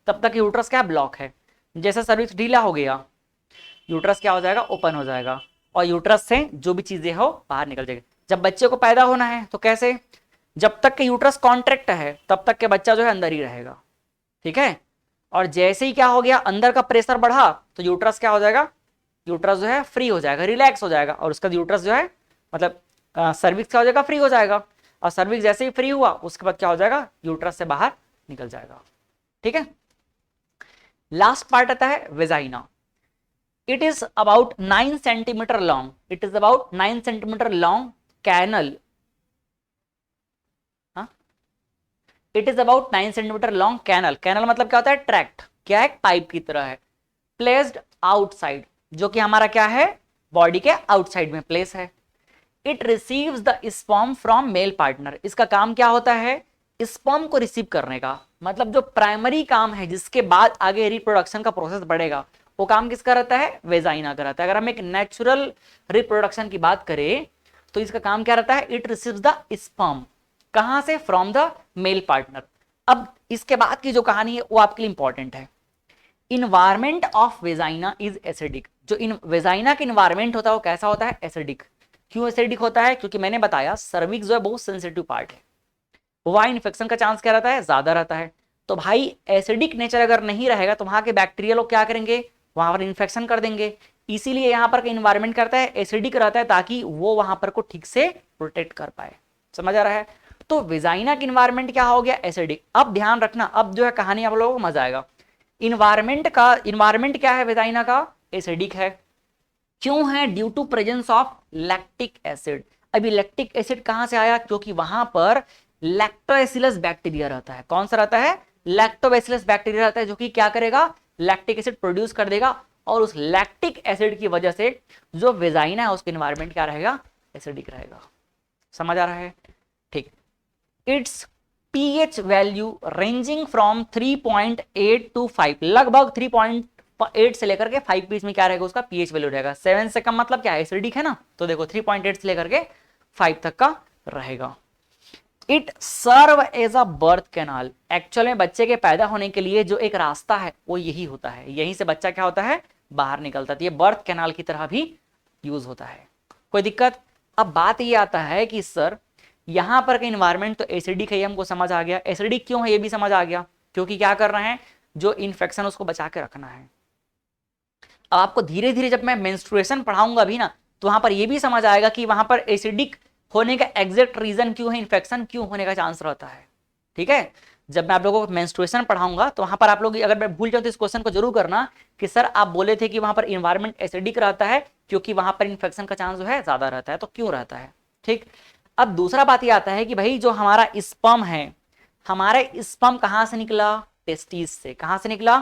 तब तक यूट्रस क्या ब्लॉक है। जैसे सर्विक्स ढीला हो गया यूट्रस क्या हो जाएगा, ओपन हो जाएगा, और यूट्रस से जो भी चीजें हो बाहर निकल जाएगी। जब बच्चे को पैदा होना है तो कैसे, जब तक कि यूट्रस कॉन्ट्रैक्ट है तब तक के बच्चा जो है अंदर ही रहेगा, ठीक है। और जैसे ही क्या हो गया अंदर का प्रेशर बढ़ा तो यूट्रस क्या हो जाएगा, यूट्रस जो है फ्री हो जाएगा, रिलैक्स हो जाएगा, और उसका यूट्रस जो है मतलब सर्विक्स क्या हो जाएगा, फ्री हो जाएगा। और सर्विक्स जैसे ही फ्री हुआ उसके बाद क्या हो जाएगा, यूट्रस से बाहर निकल जाएगा, ठीक है। लास्ट पार्ट आता है vagina. It is about 9 centimetre long, it is about 9 centimetre long canal, it is about 9 centimetre long canal. Canal मतलब क्या होता है, ट्रैक्ट, क्या है, पाइप की तरह है। प्लेस्ड आउटसाइड, जो कि हमारा क्या है, बॉडी के आउटसाइड में प्लेस है। It receives the sperm from male partner, इसका काम क्या होता है, स्पर्म को रिसीव करने का, मतलब जो प्राइमरी काम है जिसके बाद आगे रिप्रोडक्शन का प्रोसेस बढ़ेगा वो काम किसका रहता है, वेजाइना का रहता है। अगर हम एक नेचुरल रिप्रोडक्शन की बात करें तो इसका काम क्या रहता है, इट रिसीव्स द स्पर्म, कहां से, फ्रॉम द मेल पार्टनर। अब इसके बाद की जो कहानी है वो आपके लिए इंपॉर्टेंट है। Environment of vagina is acidic, जो इन वेजाइना का इन्वायरमेंट होता है वो कैसा होता है, एसिडिक। क्यों एसिडिक होता है, क्योंकि मैंने बताया सर्विक्स जो है बहुत सेंसिटिव पार्ट है, वहां इन्फेक्शन का चांस क्या रहता है, ज्यादा रहता है। तो भाई एसिडिक नेचर अगर नहीं रहेगा तो वहां के बैक्टीरिया लोग क्या करेंगे, वहां पर इन्फेक्शन कर देंगे। इसीलिए यहाँ पर इन्वायरमेंट करता है एसिडिक रहता है ताकि वो वहां पर को ठीक से प्रोटेक्ट कर पाए, समझ आ रहा है। तो वेजाइना की इन्वायरमेंट क्या हो गया, एसिडिक। अब ध्यान रखना, अब जो है कहानी आप लोगों को मजा आएगा। इन्वायरमेंट क्या है वेजाइना का, एसिडिक है। क्यों है, due to presence of lactic acid. अभी लैक्टिक एसिड कहां से आया, क्योंकि वहां पर लैक्टोबैसिलस बैक्टीरिया रहता है। कौन सा रहता है, लैक्टोबैसिलस बैक्टीरिया रहता है, जो कि क्या करेगा, लैक्टिक एसिड प्रोड्यूस कर देगा, और उस लैक्टिक एसिड की वजह से जो वेजाइना है उसका इन्वायरमेंट क्या रहेगा, एसिडिक रहेगा। समझ आ रहा है, ठीक। Its pH value ranging from 3.8 to 5, लगभग 3.8 से लेकर के 5 बीच में क्या रहेगा उसका पीएच वैल्यू रहेगा। 7 से कम मतलब क्या है, एसिडिक है ना, तो देखो 3.8 से लेकर के 5 तक का रहेगा। It serve as a birth canal, actual में बच्चे के पैदा होने के लिए जो एक रास्ता है वो यही होता है, यहीं से बच्चा क्या होता है, बाहर निकलता है। ये बर्थ कैनाल की तरह भी यूज होता है, कोई दिक्कत। अब बात ये आता है कि सर यहां पर का इन्वायरमेंट तो एसिडिक है, हमको समझ आ गया। एसिडिक क्यों है ये भी समझ आ गया, क्योंकि क्या कर रहे हैं, जो इन्फेक्शन उसको बचा के रखना है। अब आपको धीरे धीरे जब मैं मेंस्ट्रुएशन पढ़ाऊंगा भी ना तो वहां पर ये भी समझ आएगा कि वहां पर एसिडिक होने का एग्जैक्ट रीजन क्यों है, इन्फेक्शन क्यों होने का चांस रहता है, ठीक है। जब मैं आप लोगों को मेंस्ट्रुएशन पढ़ाऊंगा तो वहां पर आप लोग अगर मैं भूल जाऊं तो इस क्वेश्चन को जरूर करना कि सर आप बोले थे कि वहां पर इन्वायरमेंट एसिडिक रहता है क्योंकि वहां पर इन्फेक्शन का चांस जो है ज्यादा रहता है, तो क्यों रहता है, ठीक। अब दूसरा बात ये आता है कि भाई जो हमारा स्पर्म है, हमारा स्पर्म कहां से निकला, टेस्टिस से। कहां से निकला,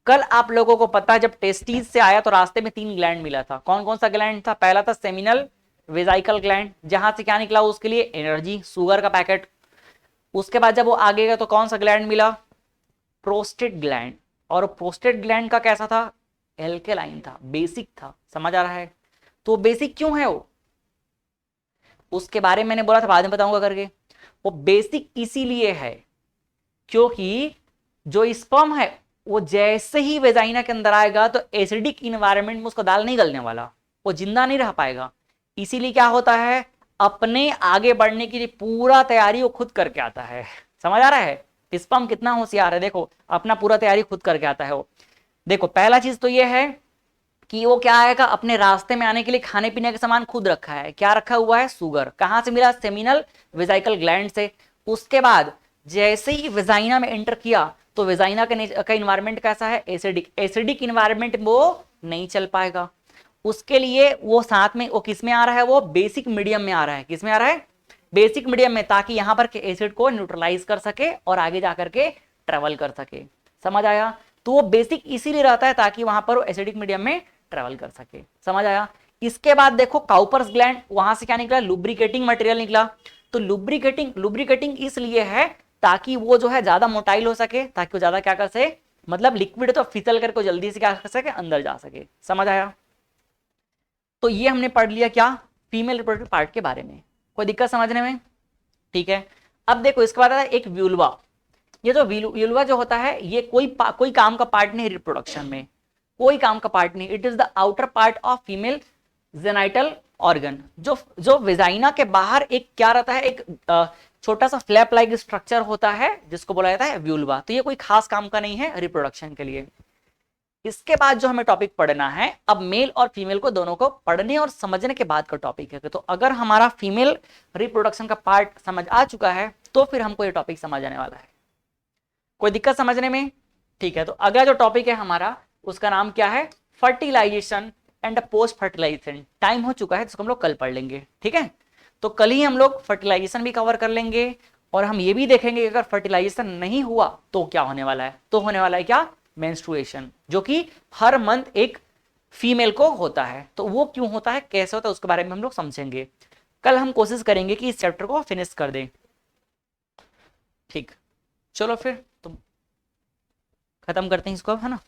कल आप लोगों को पता है जब टेस्टिस से आया तो रास्ते में 3 ग्लैंड मिला था। कौन कौन सा ग्लैंड था, पहला था सेमिनल वेजाइकल ग्लैंड, जहां से क्या निकला उसके लिए एनर्जी, शुगर का पैकेट। उसके बाद जब वो आगे गया तो कौन सा ग्लैंड मिला, प्रोस्टेट ग्लैंड। और प्रोस्टेट ग्लैंड का कैसा था, एल्केलाइन था, बेसिक था, समझ आ रहा है। तो बेसिक क्यों है वो, उसके बारे में मैंने बोला था बाद में बताऊंगा करके। वो बेसिक इसीलिए है क्योंकि जो स्पर्म है वो जैसे ही वेजाइना के अंदर आएगा तो एसिडिक इन्वायरमेंट में उसका दाल नहीं गलने वाला, वो जिंदा नहीं रह पाएगा। इसीलिए क्या होता है, अपने आगे बढ़ने के लिए पूरा तैयारी वो खुद करके आता है। समझ आ रहा है, स्पर्म कितना होशियार है, देखो अपना पूरा तैयारी खुद करके आता है वो। देखो पहला चीज तो ये है कि वो क्या आएगा, अपने रास्ते में आने के लिए खाने पीने का सामान खुद रखा है। क्या रखा हुआ है, शुगर। कहां से मिला, सेमिनल वेजाइकल ग्लैंड से। उसके बाद जैसे ही वेजाइना में एंटर किया तो वेजाइना का इन्वायरमेंट कैसा है, एसिडिक। एसिडिक इन्वायरमेंट में वो नहीं चल पाएगा, उसके लिए वो साथ में वो किस में आ रहा है, वो बेसिक मीडियम में आ रहा है। किस में आ रहा है, बेसिक मीडियम में, ताकि यहां पर के एसिड को न्यूट्रलाइज कर सके और आगे जाकर के ट्रेवल कर सके। समझ आया, तो वो बेसिक इसीलिए रहता है ताकि वहां पर वो एसिडिक मीडियम में ट्रेवल कर सके। समझ आया। इसके बाद देखो काउपर्स ग्लैंड, वहां से क्या निकला, लुब्रिकेटिंग मटेरियल निकला। तो लुब्रिकेटिंग लुब्रिकेटिंग इसलिए है ताकि वो जो है ज्यादा मोटाइल हो सके, ताकि वो ज्यादा क्या कर सके, मतलब लिक्विड तो फिसल करके जल्दी से क्या कर सके, अंदर जा सके। समझ आया? तो ये हमने पढ़ लिया क्या, फीमेल रिप्रोडक्टिव पार्ट के बारे में। कोई दिक्कत समझने में? ठीक है। अब देखो इसके बाद आता है एक व्यूल्वा। ये जो व्यूल्वा जो होता है ये कोई काम का पार्ट नहीं रिप्रोडक्शन में, कोई काम का पार्ट नहीं। It is the outer part of female genital organ. जो वेजाइना के बाहर एक क्या रहता है, एक छोटा सा फ्लैप लाइक स्ट्रक्चर होता है जिसको बोला जाता है व्यूल्वा। तो ये कोई खास काम का नहीं है रिप्रोडक्शन के लिए। इसके बाद जो हमें टॉपिक पढ़ना है, अब मेल और फीमेल को दोनों को पढ़ने और समझने के बाद का टॉपिक है। तो अगर हमारा फीमेल रिप्रोडक्शन का पार्ट समझ आ चुका है तो फिर हमको ये टॉपिक समझ आने वाला है। कोई दिक्कत समझने में? ठीक है। तो अगला जो टॉपिक है हमारा उसका नाम क्या है, fertilisation and post fertilisation. Time हो चुका है जिसको हम लोग कल पढ़ लेंगे। ठीक है। तो कल ही हम लोग फर्टिलाइजेशन भी कवर कर लेंगे और हम ये भी देखेंगे कि अगर फर्टिलाइजेशन नहीं हुआ तो क्या होने वाला है। तो होने वाला है क्या, मेंस्ट्रुएशन, जो कि हर मंथ एक फीमेल को होता है। तो वो क्यों होता है, कैसे होता है, उसके बारे में हम लोग समझेंगे। कल हम कोशिश करेंगे कि इस चैप्टर को फिनिश कर दें। ठीक, चलो फिर तुम खत्म करते हैं इसको, है ना।